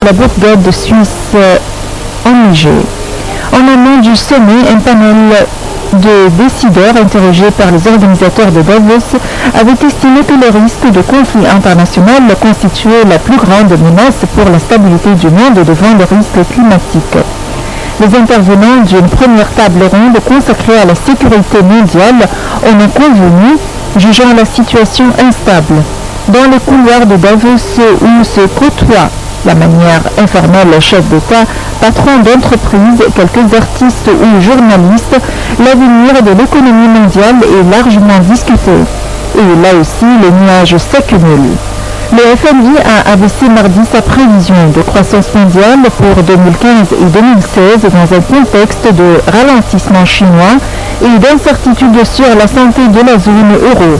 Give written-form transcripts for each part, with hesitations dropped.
la bourgade suisse enneigée. En amont du sommet, un panel de décideurs interrogés par les organisateurs de Davos avaient estimé que le risque de conflit international constituait la plus grande menace pour la stabilité du monde devant le risque climatique. Les intervenants d'une première table ronde consacrée à la sécurité mondiale en ont convenu, jugeant la situation instable. Dans les couloirs de Davos où se côtoient la manière informelle chef d'État, patrons d'entreprise, quelques artistes ou journalistes, l'avenir de l'économie mondiale est largement discuté. Et là aussi, les nuages s'accumulent. Le FMI a abaissé mardi sa prévision de croissance mondiale pour 2015 et 2016 dans un contexte de ralentissement chinois et d'incertitude sur la santé de la zone euro.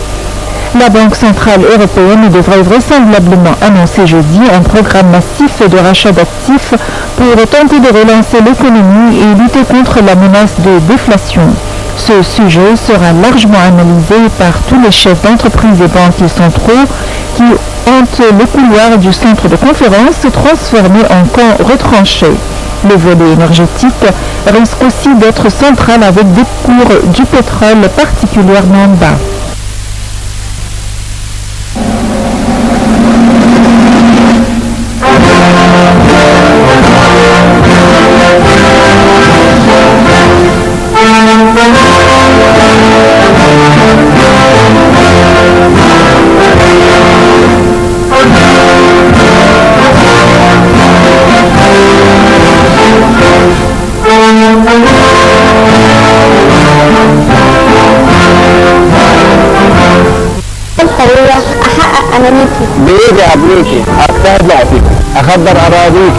La Banque centrale européenne devrait vraisemblablement annoncer jeudi un programme massif de rachat d'actifs pour tenter de relancer l'économie et lutter contre la menace de déflation. Ce sujet sera largement analysé par tous les chefs d'entreprise et banquiers centraux qui hantent les couloirs du centre de conférence transformé en camp retranché. Le volet énergétique risque aussi d'être central avec des cours du pétrole particulièrement bas. بإيدي أبنيكي أستهدع فيك أخبر أراضيك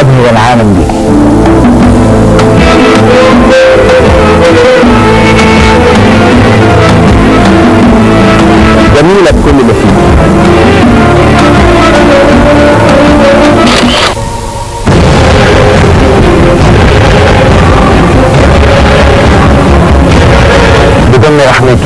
أبني العالم دي جميلة بكل اللي فيه. بدم رحمته.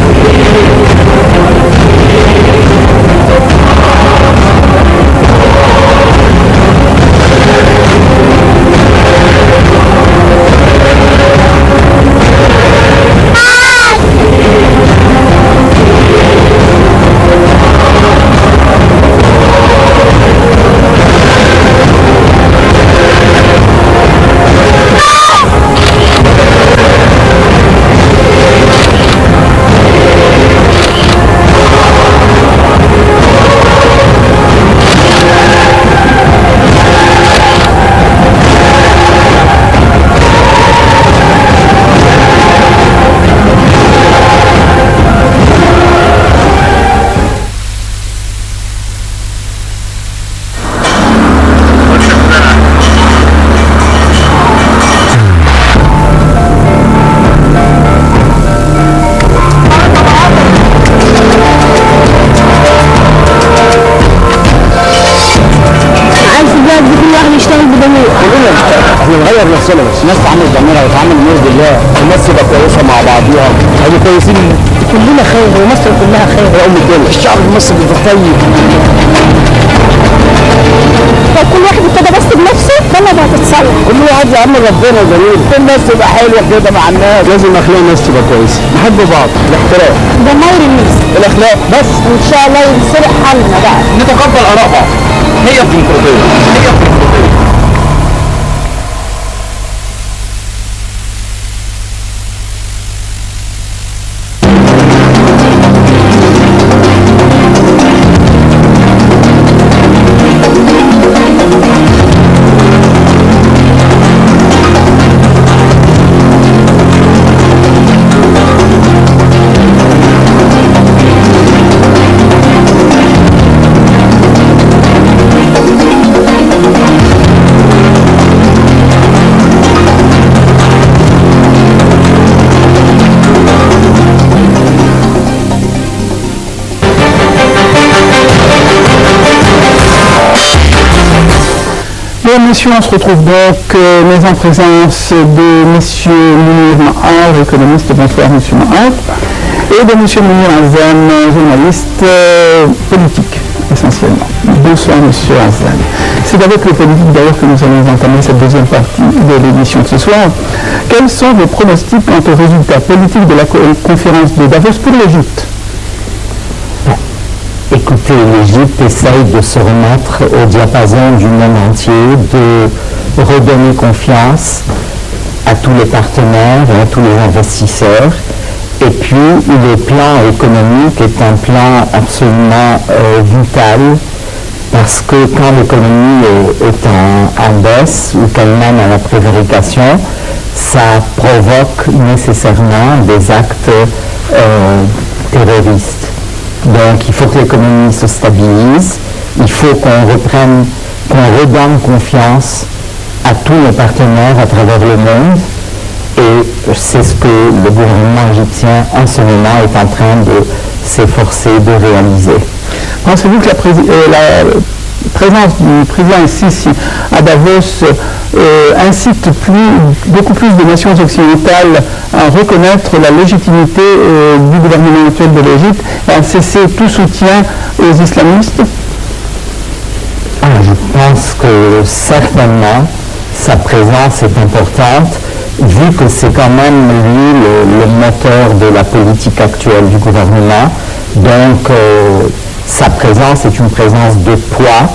احنا نغير نفسنا بس الناس تعمل ضميرها وتعمل بإذن الله الناس تبقى كويسه مع بعضيها هيبقوا كويسين كلنا خير ومصر كلها خير يا ام الدنيا الشعب المصري بيبقى طيب لو كل واحد ابتدى بس بنفسه البلد هتتصلح كل واحد يا عم ربنا جميل كل الناس تبقى حلوه كده مع الناس لازم اخلاق الناس تبقى كويسه نحب بعض الاحترام ضماير الناس الاخلاق بس وان شاء الله ينصلح حالنا بقى نتقبل اراء بعض هي الديمقراطيه Bien, monsieur, on se retrouve donc, mais en présence de monsieur Mounir Mahar, économiste, bonsoir monsieur Mahar, et de monsieur Mounir Azam, journaliste politique, essentiellement. Bonsoir monsieur Azam. C'est avec le politique d'ailleurs que nous allons entamer cette deuxième partie de l'émission de ce soir. Quels sont vos pronostics quant aux résultats politiques de la conférence de Davos pour l'Égypte? Écoutez, l'Égypte essaye de se remettre au diapason du monde entier, de redonner confiance à tous les partenaires et à tous les investisseurs. Et puis, le plan économique est un plan absolument vital, parce que quand l'économie est en baisse ou qu'elle mène à la prévarication, ça provoque nécessairement des actes terroristes. Donc il faut que l'économie se stabilise, il faut qu'on redonne confiance à tous nos partenaires à travers le monde, et c'est ce que le gouvernement égyptien en ce moment est en train de s'efforcer de réaliser. Pensez-vous que la présence du président Sisi à Davos incite beaucoup plus de nations occidentales à reconnaître la légitimité du gouvernement actuel de l'Égypte et à cesser tout soutien aux islamistes? Je pense que certainement sa présence est importante, vu que c'est quand même lui le moteur de la politique actuelle du gouvernement. Donc sa présence est une présence de poids,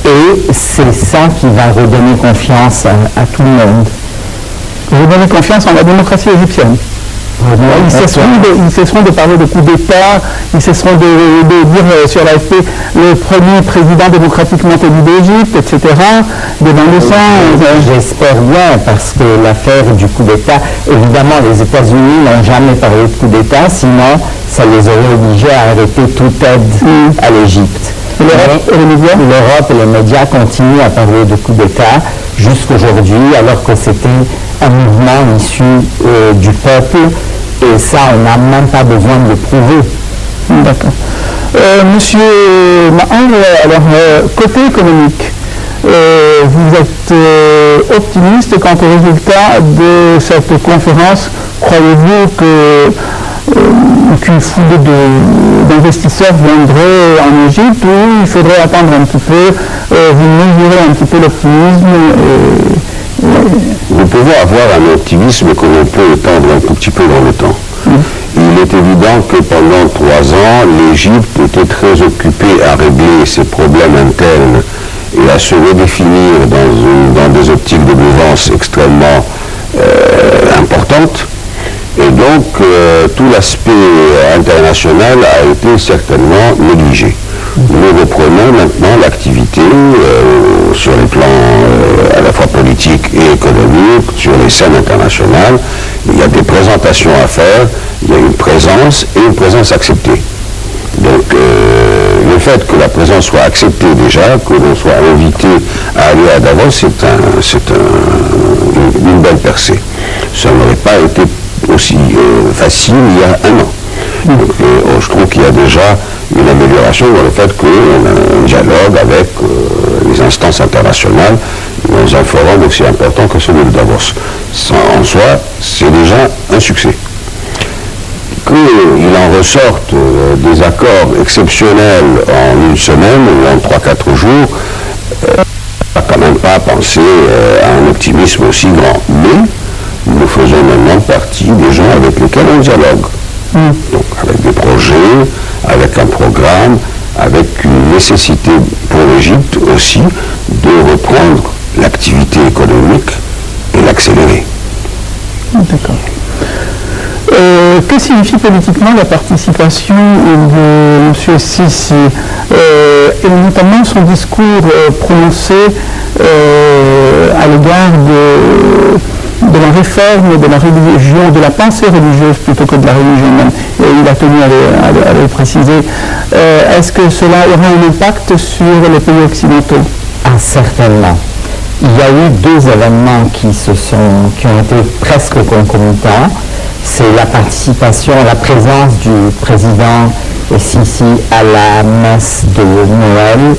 et c'est ça qui va redonner confiance à tout le monde. Redonner confiance en la démocratie égyptienne. Ils cesseront de parler de coup d'État, ils cesseront de dire sur l'AFP le premier président démocratiquement élu d'Égypte, etc. Devant le sang. J'espère bien, parce que l'affaire du coup d'État, évidemment les États-Unis n'ont jamais parlé de coup d'État, sinon ça les aurait obligés à arrêter toute aide à l'Égypte. L'Europe et les médias continuent à parler de coup d'État jusqu'aujourd'hui, alors que c'était un mouvement issu du peuple, et ça, on n'a même pas besoin de le prouver. D'accord. Monsieur Mahar, alors, côté économique, vous êtes optimiste quant au résultat de cette conférence. Croyez-vous qu'une foulée d'investisseurs viendrait en Égypte, ou il faudrait attendre un petit peu, vous mesurez un petit peu l'optimisme Nous pouvons avoir un optimisme que l'on peut étendre un tout petit peu dans le temps. Il est évident que pendant 3 ans, l'Égypte était très occupée à régler ses problèmes internes et à se redéfinir dans des optiques de mouvance extrêmement importantes. Et donc, tout l'aspect international a été certainement négligé. Nous reprenons maintenant l'activité sur les plans à la fois politiques et économiques, sur les scènes internationales. Il y a des présentations à faire, il y a une présence et une présence acceptée. Donc le fait que la présence soit acceptée déjà, que l'on soit invité à aller à Davos, c'est une belle percée. Ça n'aurait pas été aussi facile il y a 1 an. Donc, je trouve qu'il y a déjà une amélioration dans le fait qu'on a un dialogue avec les instances internationales dans un forum aussi important que celui de Davos. Ça, en soi, c'est déjà un succès. Qu'il en ressorte des accords exceptionnels en 1 semaine ou en 3-4 jours, on n'a quand même pas pensé à un optimisme aussi grand. Mais nous faisons maintenant partie des gens avec lesquels on dialogue. Donc avec des projets, avec un programme, avec une nécessité pour l'Égypte aussi de reprendre l'activité économique et l'accélérer. D'accord. Que signifie politiquement la participation de M. Sisi et notamment son discours prononcé à l'égard de la réforme de la religion, de la pensée religieuse plutôt que de la religion même. Et il a tenu à le préciser. Est-ce que cela aura un impact sur les pays occidentaux? Certainement. Il y a eu 2 événements qui ont été presque concomitants. C'est la participation, la présence du président Sisi à la messe de Noël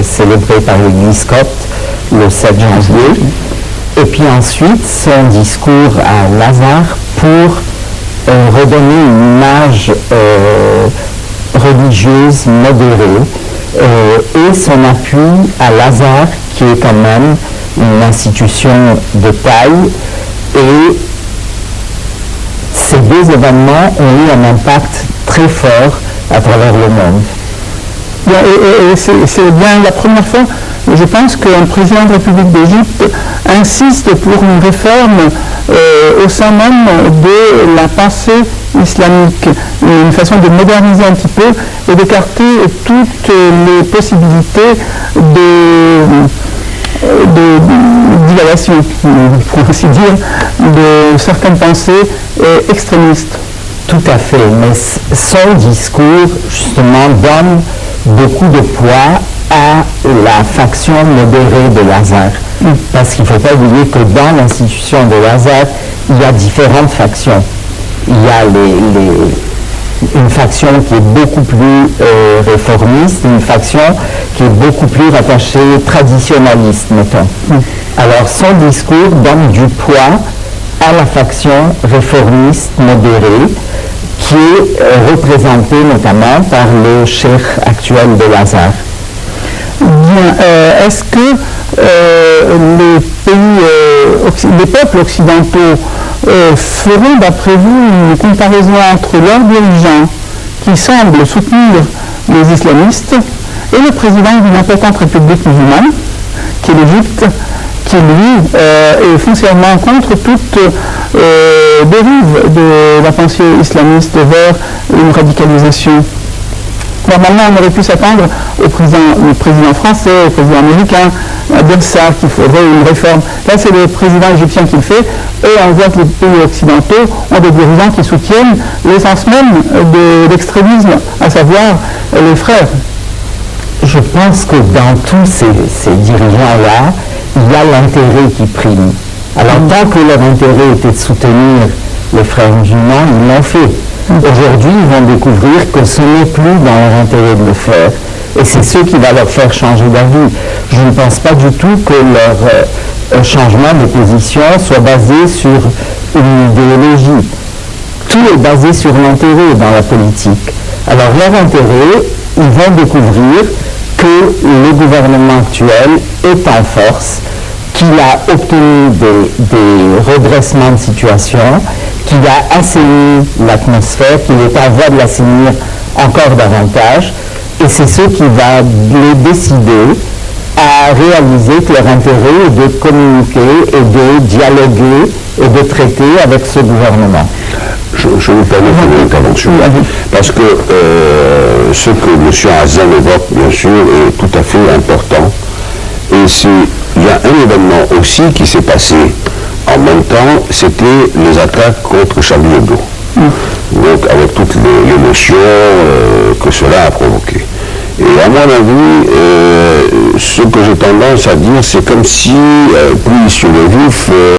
célébrée par l'église copte, le 7 janvier. Et puis ensuite, son discours à Lazare pour redonner une image religieuse modérée et son appui à Lazare, qui est quand même une institution de taille. Et ces deux événements ont eu un impact très fort à travers le monde. Et c'est bien la première fois, je pense, qu'un président de la République d'Égypte insiste pour une réforme au sein même de la pensée islamique, une façon de moderniser un petit peu et d'écarter toutes les possibilités de divagation, pour ainsi dire, de certaines pensées extrémistes. Tout à fait, mais son discours, justement, donne beaucoup de poids à la faction modérée de Lazare. Parce qu'il ne faut pas oublier que dans l'institution de Lazare, il y a différentes factions. Il y a une faction qui est beaucoup plus réformiste, une faction qui est beaucoup plus rattachée traditionnaliste, mettons. Alors son discours donne du poids à la faction réformiste modérée, qui est représentée notamment par le cheikh actuel de Lazare. Bien, est-ce que les peuples occidentaux feront, d'après vous, une comparaison entre leurs dirigeants qui semblent soutenir les islamistes et le président d'une importante république musulmane, qui est l'Égypte, qui lui est foncièrement contre toute dérive de la pensée islamiste vers une radicalisation? Normalement, on aurait pu s'attendre au président français, au président américain, à dire ça, qu'il faudrait une réforme. Là, c'est le président égyptien qui le fait, et on voit que les pays occidentaux ont des dirigeants qui soutiennent l'essence même de l'extrémisme, à savoir les frères. Je pense que dans tous ces dirigeants-là, il y a l'intérêt qui prime. Alors, tant que leur intérêt était de soutenir les frères musulmans, ils l'ont fait. Aujourd'hui, ils vont découvrir que ce n'est plus dans leur intérêt de le faire. Et c'est ce qui va leur faire changer d'avis. Je ne pense pas du tout que leur changement de position soit basé sur une idéologie. Tout est basé sur l'intérêt dans la politique. Alors leur intérêt, ils vont découvrir que le gouvernement actuel est en force, qu'il a obtenu des redressements de situation, qu'il a assaini l'atmosphère, qu'il est en voie de l'assainir encore davantage. Et c'est ce qui va les décider à réaliser que leur intérêt est de communiquer et de dialoguer et de traiter avec ce gouvernement. Je vous permets une intervention, parce que ce que M. Hazan évoque, bien sûr, est tout à fait important. Et il y a un événement aussi qui s'est passé en même temps, c'était les attaques contre Charlie Hebdo. Donc avec toute l'émotion que cela a provoqué. Et à mon avis, ce que j'ai tendance à dire, c'est comme si, plus sur le vif,